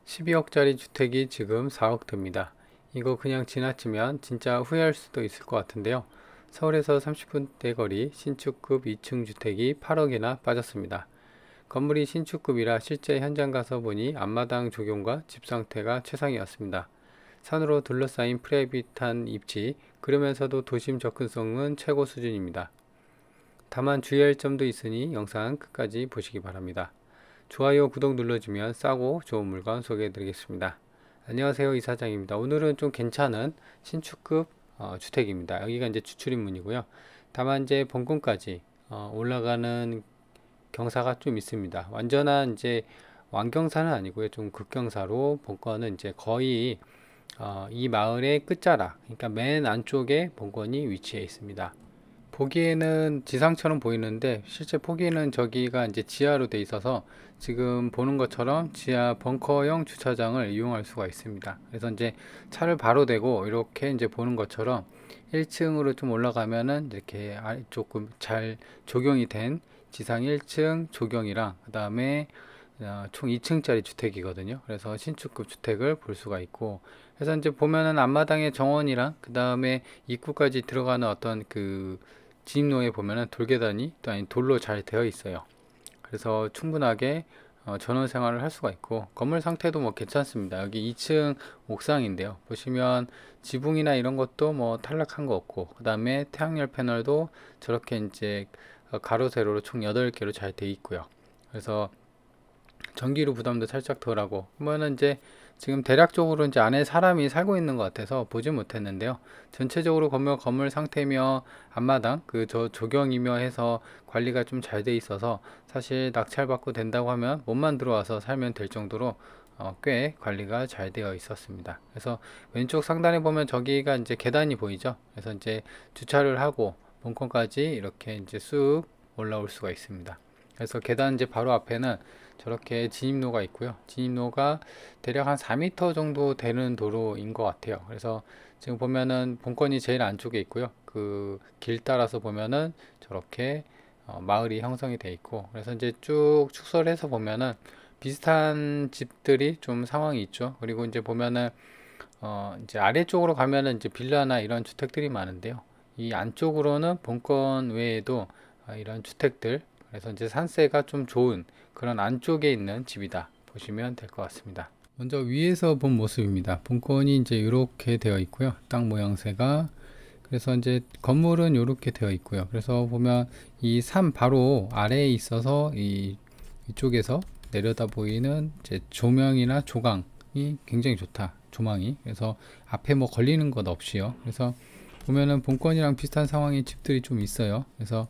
12억짜리 주택이 지금 4억대입니다. 이거 그냥 지나치면 진짜 후회할 수도 있을 것 같은데요. 서울에서 30분대 거리 신축급 2층 주택이 8억이나 빠졌습니다. 건물이 신축급이라 실제 현장 가서 보니 앞마당 조경과 집 상태가 최상이었습니다. 산으로 둘러싸인 프라이빗한 입지, 그러면서도 도심 접근성은 최고 수준입니다. 다만 주의할 점도 있으니 영상 끝까지 보시기 바랍니다. 좋아요, 구독 눌러주면 싸고 좋은 물건 소개해 드리겠습니다. 안녕하세요, 이사장입니다. 오늘은 좀 괜찮은 신축급 주택입니다. 여기가 이제 주출입문이고요. 다만 이제 본건까지 올라가는 경사가 좀 있습니다. 완전한 이제 완경사는 아니고요. 좀 극경사로 본건은 이제 거의 이 마을의 끝자락, 그러니까 맨 안쪽에 본건이 위치해 있습니다. 보기에는 지상처럼 보이는데 실제 보기에는 저기가 이제 지하로 돼 있어서 지금 보는 것처럼 지하 벙커형 주차장을 이용할 수가 있습니다. 그래서 이제 차를 바로 대고 이렇게 이제 보는 것처럼 1층으로 좀 올라가면은 이렇게 조금 잘 조경이 된 지상 1층 조경이랑 그 다음에 총 2층짜리 주택이거든요. 그래서 신축급 주택을 볼 수가 있고, 그래서 이제 보면은 앞마당에 정원이랑 그 다음에 입구까지 들어가는 어떤 그 진입로에 보면은 돌계단이 또 아닌 돌로 잘 되어 있어요. 그래서 충분하게 전원 생활을 할 수가 있고, 건물 상태도 뭐 괜찮습니다. 여기 2층 옥상인데요. 보시면 지붕이나 이런 것도 뭐 탈락한 거 없고, 그 다음에 태양열 패널도 저렇게 이제 가로 세로로 총 8개로 잘 되어 있고요. 그래서 전기료 부담도 살짝 덜하고, 그러면은 이제 지금 대략적으로 이제 안에 사람이 살고 있는 것 같아서 보지 못했는데요. 전체적으로 건물 상태며 앞마당 그 조경이며 해서 관리가 좀 잘 돼 있어서 사실 낙찰받고 된다고 하면 몸만 들어와서 살면 될 정도로 꽤 관리가 잘 되어 있었습니다. 그래서 왼쪽 상단에 보면 저기가 이제 계단이 보이죠. 그래서 이제 주차를 하고 본건까지 이렇게 이제 쑥 올라올 수가 있습니다. 그래서 계단 이제 바로 앞에는 저렇게 진입로가 있고요. 진입로가 대략 한 4m 정도 되는 도로인 것 같아요. 그래서 지금 보면은 본건이 제일 안쪽에 있고요. 그 길 따라서 보면은 저렇게 마을이 형성이 돼 있고, 그래서 이제 쭉 축설해서 보면은 비슷한 집들이 좀 상황이 있죠. 그리고 이제 보면은 이제 아래쪽으로 가면은 이제 빌라나 이런 주택들이 많은데요. 이 안쪽으로는 본건 외에도 이런 주택들, 그래서 이제 산세가 좀 좋은 그런 안쪽에 있는 집이다 보시면 될 것 같습니다. 먼저 위에서 본 모습입니다. 본건이 이제 이렇게 되어 있고요. 땅 모양새가, 그래서 이제 건물은 이렇게 되어 있고요. 그래서 보면 이 산 바로 아래에 있어서 이쪽에서 내려다 보이는 이제 조명이나 조강이 굉장히 좋다. 조망이. 그래서 앞에 뭐 걸리는 것 없이요. 그래서 보면은 본건이랑 비슷한 상황의 집들이 좀 있어요. 그래서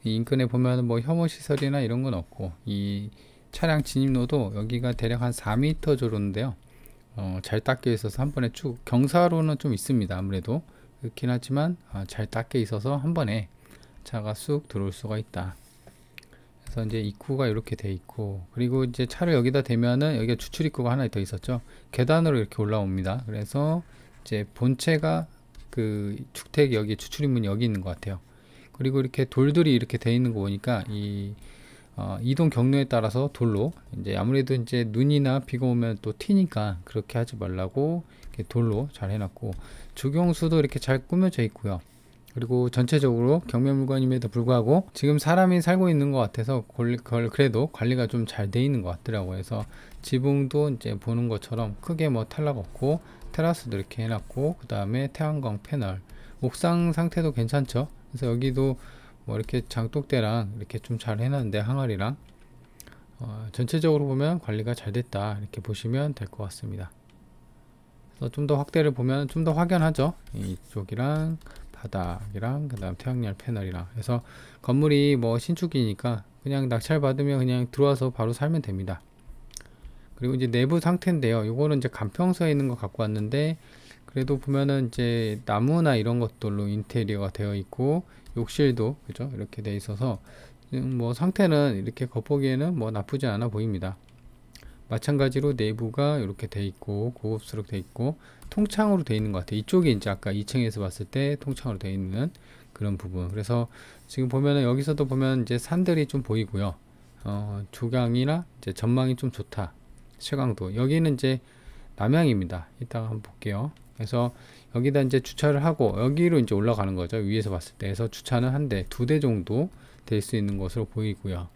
이 인근에 보면은 뭐 혐오 시설이나 이런 건 없고, 이 차량 진입로도 여기가 대략 한 4m 정도인데요. 잘 닦여 있어서 한 번에 쭉, 경사로는 좀 있습니다. 아무래도 그렇긴 하지만 잘 닦여 있어서 한 번에 차가 쑥 들어올 수가 있다. 그래서 이제 입구가 이렇게 돼 있고, 그리고 이제 차를 여기다 대면은 여기가 주출 입구가 하나 더 있었죠. 계단으로 이렇게 올라옵니다. 그래서 이제 본체가 그 주택 여기 주출입문이 여기 있는 것 같아요. 그리고 이렇게 돌들이 이렇게 돼 있는 거 보니까 이동 경로에 따라서 돌로 이제 아무래도 이제 눈이나 비가 오면 또 튀니까 그렇게 하지 말라고 이렇게 돌로 잘 해놨고, 주경수도 이렇게 잘 꾸며져 있고요. 그리고 전체적으로 경매 물건임에도 불구하고 지금 사람이 살고 있는 것 같아서 그래도 관리가 좀 잘 돼 있는 것 같더라고요. 그래서 지붕도 이제 보는 것처럼 크게 뭐 탈락 없고, 테라스도 이렇게 해놨고, 그 다음에 태양광 패널, 옥상 상태도 괜찮죠. 그래서 여기도 뭐 이렇게 장독대랑 이렇게 좀 잘 해놨는데, 항아리랑 전체적으로 보면 관리가 잘 됐다 이렇게 보시면 될 것 같습니다. 그래서 좀 더 확대를 보면 좀 더 확연하죠. 이쪽이랑 바닥이랑 그 다음 태양열 패널이랑 해서 건물이 뭐 신축이니까 그냥 낙찰 받으면 그냥 들어와서 바로 살면 됩니다. 그리고 이제 내부 상태인데요. 요거는 이제 간평서에 있는 거 갖고 왔는데, 그래도 보면은 이제 나무나 이런 것들로 인테리어가 되어 있고, 욕실도 그죠 이렇게 돼 있어서 뭐 상태는 이렇게 겉보기에는 뭐 나쁘지 않아 보입니다. 마찬가지로 내부가 이렇게 돼 있고 고급스럽게 돼 있고 통창으로 돼 있는 것 같아요. 이쪽이 이제 아까 2층에서 봤을 때 통창으로 돼 있는 그런 부분. 그래서 지금 보면은 여기서도 보면 이제 산들이 좀 보이고요. 조경이나 이제 전망이 좀 좋다. 최강도. 여기는 이제 남향입니다. 이따가 한번 볼게요. 그래서 여기다 이제 주차를 하고 여기로 이제 올라가는 거죠. 위에서 봤을 때. 그래서 주차는 한 대, 두 대 정도 될 수 있는 것으로 보이고요.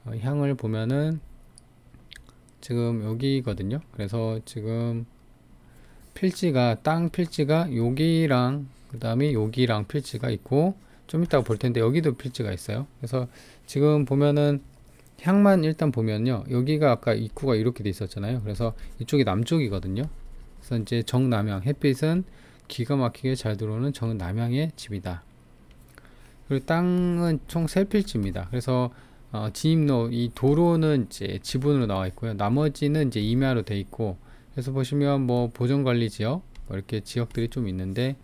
향을 보면은 지금 여기거든요. 그래서 지금 필지가, 땅 필지가 여기랑 그 다음에 여기랑 필지가 있고, 좀 이따가 볼 텐데 여기도 필지가 있어요. 그래서 지금 보면은 향만 일단 보면요, 여기가 아까 입구가 이렇게 돼 있었잖아요. 그래서 이쪽이 남쪽이거든요. 그래서 이제 정남향, 햇빛은 기가 막히게 잘 들어오는 정남향의 집이다. 그리고 땅은 총 3필지입니다. 그래서 진입로, 이 도로는 이제 지분으로 나와 있고요. 나머지는 이제 임야로 돼 있고, 그래서 보시면 뭐 보존관리지역 뭐 이렇게 지역들이 좀 있는데,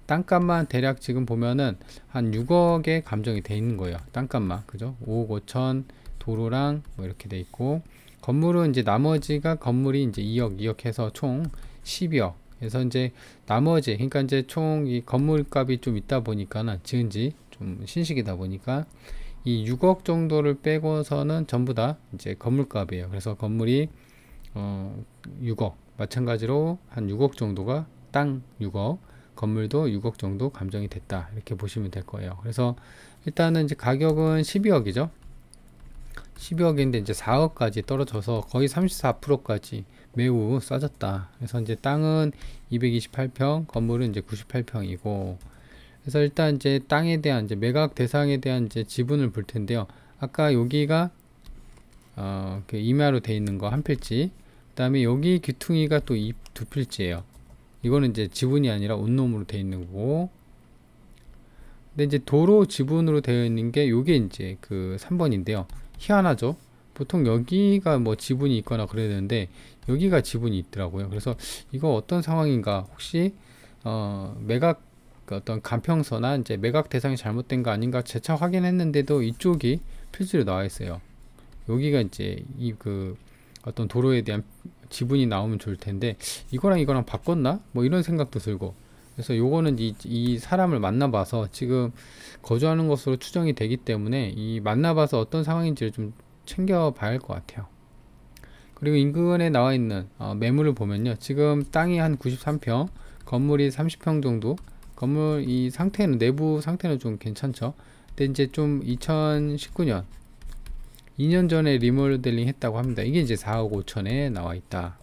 땅값만 대략 지금 보면은 한 6억에 감정이 돼 있는 거예요. 땅값만, 그죠? 5억 5천, 도로랑 뭐 이렇게 돼 있고, 건물은 이제 나머지가 건물이 이제 2억 해서 총 12억. 그래서 이제 나머지, 그러니까 이제 총 이 건물값이 좀 있다 보니까는, 지은지 좀 신식이다 보니까 이 6억 정도를 빼고서는 전부 다 이제 건물값이에요. 그래서 건물이 6억, 마찬가지로 한 6억 정도가 땅 6억, 건물도 6억 정도 감정이 됐다, 이렇게 보시면 될 거예요. 그래서 일단은 이제 가격은 12억이죠. 12억인데 이제 4억까지 떨어져서 거의 34%까지 매우 싸졌다. 그래서 이제 땅은 228평, 건물은 이제 98평이고, 그래서 일단 이제 땅에 대한 이제 매각 대상에 대한 이제 지분을 볼 텐데요. 아까 여기가 그 임야로 돼 있는 거 한 필지, 그 다음에 여기 귀퉁이가 또 두 필지예요. 이거는 이제 지분이 아니라 온놈으로 돼 있는 거고, 근데 이제 도로 지분으로 되어 있는 게 요게 이제 그 3번인데요. 희한하죠. 보통 여기가 뭐 지분이 있거나 그래야 되는데 여기가 지분이 있더라고요. 그래서 이거 어떤 상황인가, 혹시 매각 그 어떤 간평서나 이제 매각 대상이 잘못된 거 아닌가 재차 확인했는데도 이쪽이 필지로 나와 있어요. 여기가 이제 이 그 어떤 도로에 대한 지분이 나오면 좋을 텐데, 이거랑 바꿨나? 뭐 이런 생각도 들고. 그래서 요거는 이 사람을 만나봐서 지금 거주하는 것으로 추정이 되기 때문에 이 만나봐서 어떤 상황인지를 좀 챙겨봐야 할 것 같아요. 그리고 인근에 나와 있는 매물을 보면요, 지금 땅이 한 93평, 건물이 30평 정도. 건물 이 상태는, 내부 상태는 좀 괜찮죠. 근데 이제 좀 2019년 2년 전에 리모델링 했다고 합니다. 이게 이제 4억 5천에 나와 있다.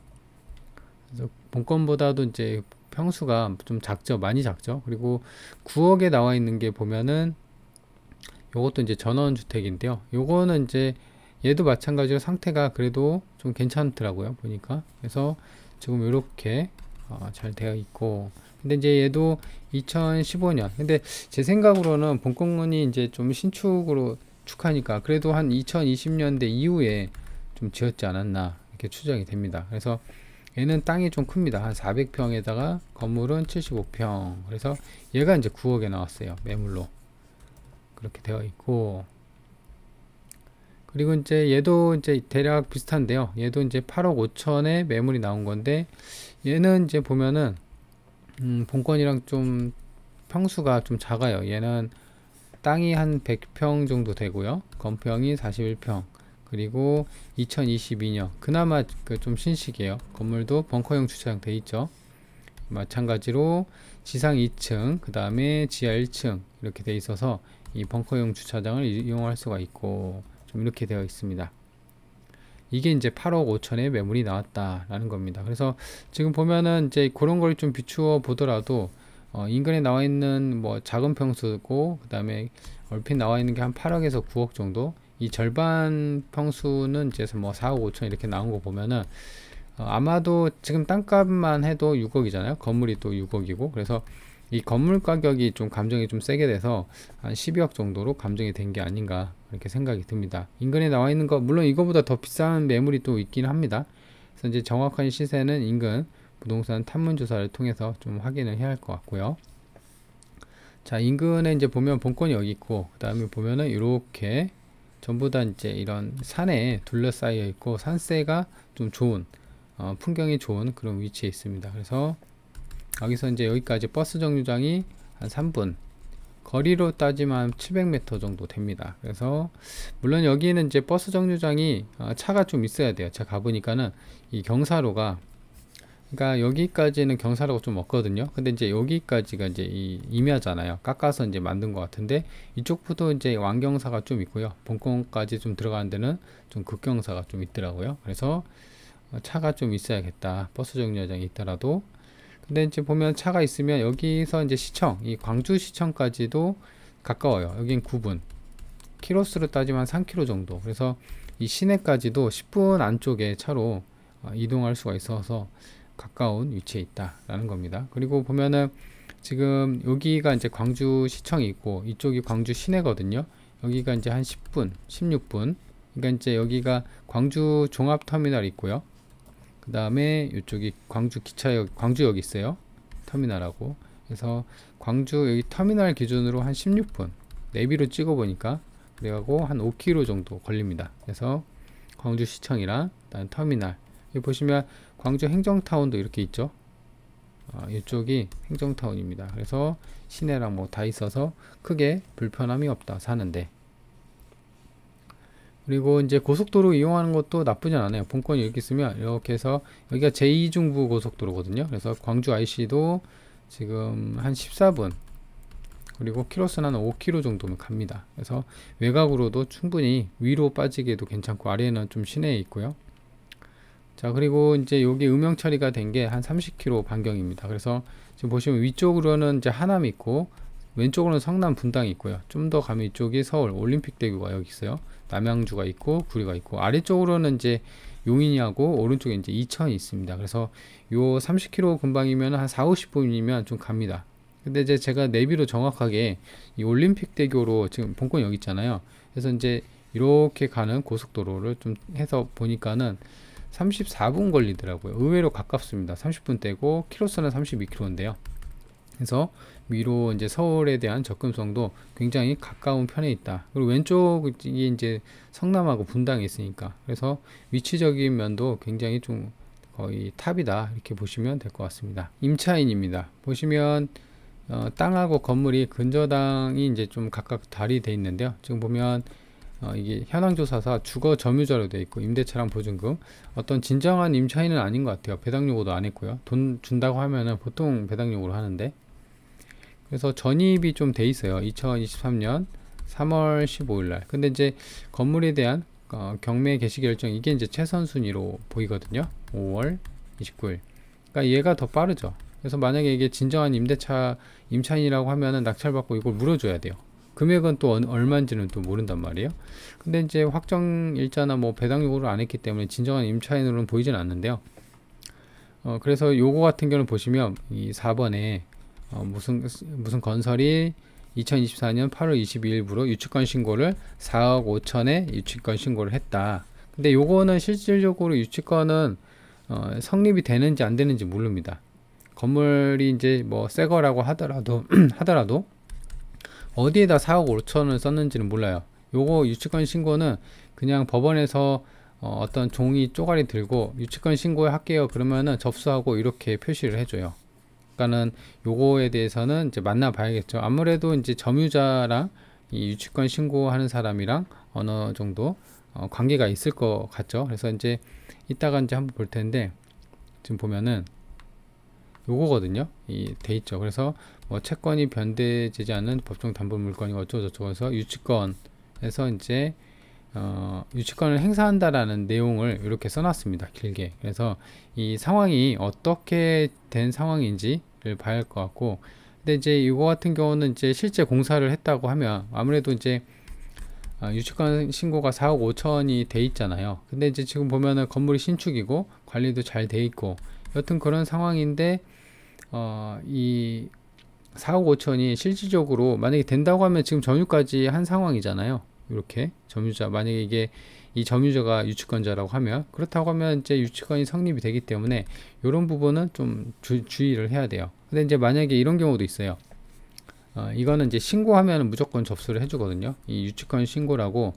그래서 본건보다도 이제 평수가 좀 작죠. 많이 작죠. 그리고 9억에 나와 있는 게 보면은 요것도 이제 전원주택인데요. 요거는 이제 얘도 마찬가지로 상태가 그래도 좀 괜찮더라고요, 보니까. 그래서 지금 이렇게 잘 되어 있고, 근데 이제 얘도 2015년, 근데 제 생각으로는 본건이 이제 좀 신축으로 축하니까 그래도 한 2020년대 이후에 좀 지었지 않았나, 이렇게 추정이 됩니다. 그래서 얘는 땅이 좀 큽니다. 한 400평에다가 건물은 75평. 그래서 얘가 이제 9억에 나왔어요, 매물로. 그렇게 되어 있고, 그리고 이제 얘도 이제 대략 비슷한데요. 얘도 이제 8억 5천에 매물이 나온 건데, 얘는 이제 보면은 본건이랑 좀 평수가 좀 작아요. 얘는 땅이 한 100평 정도 되고요. 건평이 41평. 그리고 2022년 그나마 그 좀 신식이에요. 건물도 벙커형 주차장 돼 있죠. 마찬가지로 지상 2층, 그 다음에 지하 1층 이렇게 돼 있어서 이 벙커형 주차장을 이용할 수가 있고, 좀 이렇게 되어 있습니다. 이게 이제 8억 5천에 매물이 나왔다라는 겁니다. 그래서 지금 보면은 이제 그런 걸 좀 비추어 보더라도 인근에 나와 있는 뭐 작은 평수고, 그 다음에 얼핏 나와 있는 게 한 8억에서 9억 정도, 이 절반 평수는 이제 뭐 4억 5천 이렇게 나온 거 보면은 아마도 지금 땅값만 해도 6억이잖아요. 건물이 또 6억이고, 그래서 이 건물 가격이 좀 감정이 좀 세게 돼서 한 12억 정도로 감정이 된 게 아닌가, 이렇게 생각이 듭니다. 인근에 나와 있는 거, 물론 이거보다 더 비싼 매물이 또 있긴 합니다. 그래서 이제 정확한 시세는 인근 부동산 탐문 조사를 통해서 좀 확인을 해야 할 것 같고요. 자, 인근에 이제 보면 본건이 여기 있고, 그 다음에 보면은 이렇게 전부 다 이제 이런 산에 둘러싸여 있고, 산세가 좀 좋은, 풍경이 좋은 그런 위치에 있습니다. 그래서 여기서 이제 여기까지 버스 정류장이 한 3분, 거리로 따지면 700m 정도 됩니다. 그래서 물론 여기는 이제 버스 정류장이 차가 좀 있어야 돼요. 제가 가보니까는 이 경사로가, 그러니까 여기까지는 경사로가 좀 없거든요. 근데 이제 여기까지가 이제 이 임야잖아요. 깎아서 이제 만든 것 같은데 이쪽부터 이제 완경사가 좀 있고요. 본권까지 좀 들어가는 데는 좀 극경사가 좀 있더라고요. 그래서 차가 좀 있어야겠다. 버스 정류장이 있더라도. 근데 이제 보면 차가 있으면 여기서 이제 시청, 이 광주시청까지도 가까워요. 여긴 9분. 키로수로 따지면 3km 정도. 그래서 이 시내까지도 10분 안쪽에 차로 이동할 수가 있어서 가까운 위치에 있다라는 겁니다. 그리고 보면은 지금 여기가 이제 광주시청이 있고 이쪽이 광주 시내거든요. 여기가 이제 한 10분, 16분. 그러니까 이제 여기가 광주 종합터미널 있고요. 그 다음에 이쪽이 광주 기차역, 광주역 있어요. 터미널하고. 그래서 광주 여기 터미널 기준으로 한 16분. 내비로 찍어 보니까 그래가고 한 5km 정도 걸립니다. 그래서 광주시청이랑 그다음 터미널. 여기 보시면 광주 행정타운도 이렇게 있죠. 이쪽이 행정타운입니다. 그래서 시내랑 뭐 다 있어서 크게 불편함이 없다 사는데. 그리고 이제 고속도로 이용하는 것도 나쁘진 않아요. 본권이 이렇게 있으면 이렇게 해서 여기가 제2중부 고속도로거든요. 그래서 광주 IC도 지금 한 14분, 그리고 키로수는 한 5km 정도면 갑니다. 그래서 외곽으로도 충분히 위로 빠지기에도 괜찮고 아래에는 좀 시내에 있고요. 자, 그리고 이제 여기 음영 처리가 된 게 한 30km 반경입니다. 그래서 지금 보시면 위쪽으로는 이제 하남이 있고 왼쪽으로는 성남 분당이 있고요. 좀 더 가면 이쪽이 서울 올림픽대교가 여기 있어요. 남양주가 있고 구리가 있고 아래쪽으로는 이제 용인이하고 오른쪽에 이제 이천이 있습니다. 그래서 요 30km 근방이면 한 4, 50분이면 좀 갑니다. 근데 이제 제가 내비로 정확하게 이 올림픽대교로 지금 본권 여기 있잖아요. 그래서 이제 이렇게 가는 고속도로를 좀 해서 보니까는 34분 걸리더라고요. 의외로 가깝습니다. 30분 떼고 키로수는 32km인데요. 그래서 위로 이제 서울에 대한 접근성도 굉장히 가까운 편에 있다. 그리고 왼쪽이 이제 성남하고 분당에 있으니까. 그래서 위치적인 면도 굉장히 좀 거의 탑이다. 이렇게 보시면 될 것 같습니다. 임차인입니다. 보시면 땅하고 건물이 근저당이 이제 좀 각각 달이 돼 있는데요. 지금 보면 이게 현황조사사 주거 점유자로 되어 있고 임대차랑 보증금, 어떤 진정한 임차인은 아닌 것 같아요. 배당 요구도 안 했고요. 돈 준다고 하면은 보통 배당 요구를 하는데, 그래서 전입이 좀 돼 있어요. 2023년 3월 15일 날. 근데 이제 건물에 대한 경매 개시 결정, 이게 이제 최선 순위로 보이거든요. 5월 29일. 그러니까 얘가 더 빠르죠. 그래서 만약에 이게 진정한 임차인이라고 하면은 낙찰받고 이걸 물어줘야 돼요. 금액은 또 얼마인지는 또 모른단 말이에요. 근데 이제 확정 일자나 뭐 배당 요구를 안 했기 때문에 진정한 임차인으로는 보이지는 않는데요. 그래서 요거 같은 경우는 보시면 이 4번에 무슨 건설이 2024년 8월 22일부로 유치권 신고를 4억 5천에 유치권 신고를 했다. 근데 요거는 실질적으로 유치권은 성립이 되는지 안 되는지 모릅니다. 건물이 이제 뭐 새 거라고 하더라도 어디에다 4억 5천을 썼는지는 몰라요. 요거 유치권 신고는 그냥 법원에서 어떤 종이 쪼가리 들고 유치권 신고할게요 그러면은 접수하고 이렇게 표시를 해줘요. 그러니까는 요거에 대해서는 이제 만나봐야겠죠. 아무래도 이제 점유자랑 이 유치권 신고하는 사람이랑 어느 정도 관계가 있을 것 같죠. 그래서 이제 이따가 이제 한번 볼 텐데, 지금 보면은 요거거든요. 이 돼 있죠. 그래서 뭐 채권이 변대되지 않는 법정 담보 물건이 어쩌고저쩌고 해서 유치권에서 이제 유치권을 행사한다라는 내용을 이렇게 써놨습니다. 길게. 그래서 이 상황이 어떻게 된 상황인지를 봐야 할 것 같고, 근데 이제 이거 같은 경우는 이제 실제 공사를 했다고 하면 아무래도 이제 유치권 신고가 4억 5천이 돼 있잖아요. 근데 이제 지금 보면은 건물이 신축이고 관리도 잘 돼 있고 여튼 그런 상황인데 이 4억 5천이 실질적으로 만약에 된다고 하면 지금 점유까지 한 상황이잖아요. 이렇게 점유자, 만약에 이게 이 점유자가 유치권자라고 하면, 그렇다고 하면 이제 유치권이 성립이 되기 때문에 이런 부분은 좀 주의를 해야 돼요. 근데 이제 만약에 이런 경우도 있어요. 이거는 이제 신고하면 무조건 접수를 해주거든요. 이 유치권 신고라고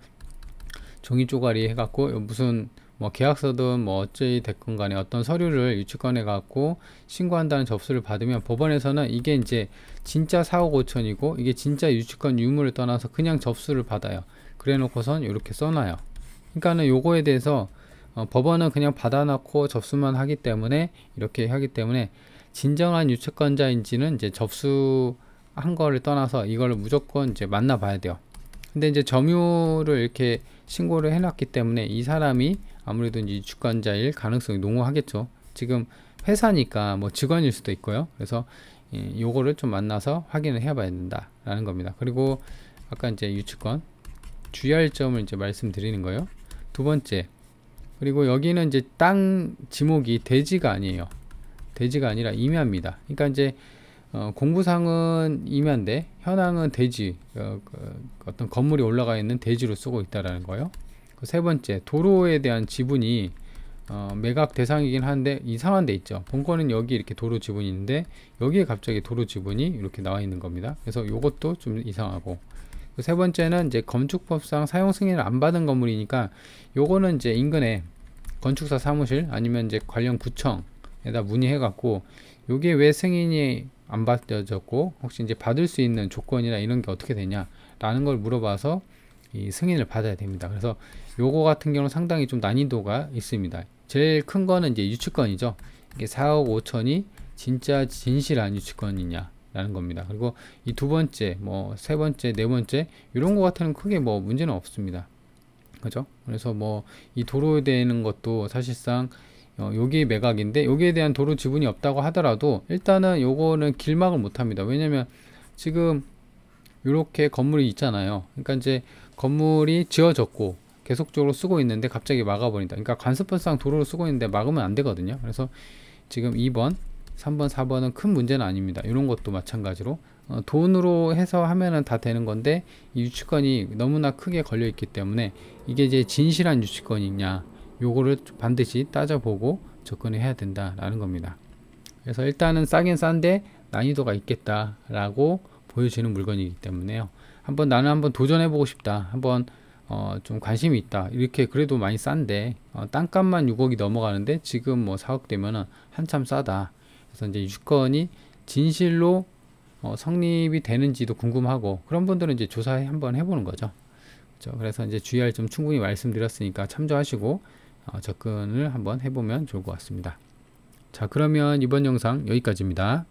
종이 쪼가리 해갖고 무슨 뭐 계약서든 뭐 어찌 됐건 간에 어떤 서류를 유치권에 갖고 신고한다는 접수를 받으면 법원에서는 이게 이제 진짜 4억 5천이고 이게 진짜 유치권 유무를 떠나서 그냥 접수를 받아요. 그래 놓고선 이렇게 써놔요. 그러니까는 요거에 대해서 법원은 그냥 받아놓고 접수만 하기 때문에 이렇게 하기 때문에 진정한 유치권자인지는 이제 접수한 거를 떠나서 이걸 무조건 이제 만나봐야 돼요. 근데 이제 점유를 이렇게 신고를 해놨기 때문에 이 사람이 아무래도 이제 유치권자일 가능성이 농후하겠죠. 지금 회사니까 뭐 직원일 수도 있고요. 그래서 요거를 좀 만나서 확인을 해봐야 된다라는 겁니다. 그리고 아까 이제 유치권 주의할 점을 이제 말씀드리는 거예요. 두 번째, 그리고 여기는 이제 땅 지목이 대지가 아니에요. 대지가 아니라 임야입니다. 그러니까 이제 공부상은 임야인데 현황은 대지, 어떤 건물이 올라가 있는 대지로 쓰고 있다라는 거예요. 세 번째, 도로에 대한 지분이 매각 대상이긴 한데 이상한 데 있죠. 본권은 여기 이렇게 도로 지분이 있는데 여기에 갑자기 도로 지분이 이렇게 나와 있는 겁니다. 그래서 요것도 좀 이상하고, 세 번째는 이제 건축법상 사용 승인을 안 받은 건물이니까 요거는 이제 인근에 건축사 사무실 아니면 이제 관련 구청에다 문의해 갖고 요게 왜 승인이 안 받아졌고 혹시 이제 받을 수 있는 조건이나 이런 게 어떻게 되냐 라는 걸 물어봐서 이 승인을 받아야 됩니다. 그래서 요거 같은 경우는 상당히 좀 난이도가 있습니다. 제일 큰 거는 이제 유치권이죠. 이게 4억 5천이 진짜 진실한 유치권이냐 라는 겁니다. 그리고 이 두 번째, 뭐 세 번째, 네 번째 이런 거 같은 크게 뭐 문제는 없습니다. 그죠? 그래서 뭐 이 도로에 대한 것도 사실상 여기 매각인데 여기에 대한 도로 지분이 없다고 하더라도 일단은 요거는 길막을 못 합니다. 왜냐면 지금 이렇게 건물이 있잖아요. 그러니까 이제 건물이 지어졌고 계속적으로 쓰고 있는데 갑자기 막아버린다. 그러니까 관습법상 도로를 쓰고 있는데 막으면 안 되거든요. 그래서 지금 2번 3번 4번은 큰 문제는 아닙니다. 이런 것도 마찬가지로 돈으로 해서 하면은 다 되는 건데 이 유치권이 너무나 크게 걸려 있기 때문에 이게 이제 진실한 유치권이냐 요거를 반드시 따져보고 접근을 해야 된다라는 겁니다. 그래서 일단은 싸긴 싼데 난이도가 있겠다라고 보여지는 물건이기 때문에요. 나는 한번 도전해보고 싶다. 한번 좀 관심이 있다. 이렇게 그래도 많이 싼데 땅값만 6억이 넘어가는데 지금 뭐 4억 되면은 한참 싸다. 그래서 이제 유치권이 진실로 성립이 되는지도 궁금하고 그런 분들은 이제 조사해 한번 해보는 거죠. 그렇죠? 그래서 이제 주의할 점 충분히 말씀드렸으니까 참조하시고 접근을 한번 해보면 좋을 것 같습니다. 자, 그러면 이번 영상 여기까지입니다.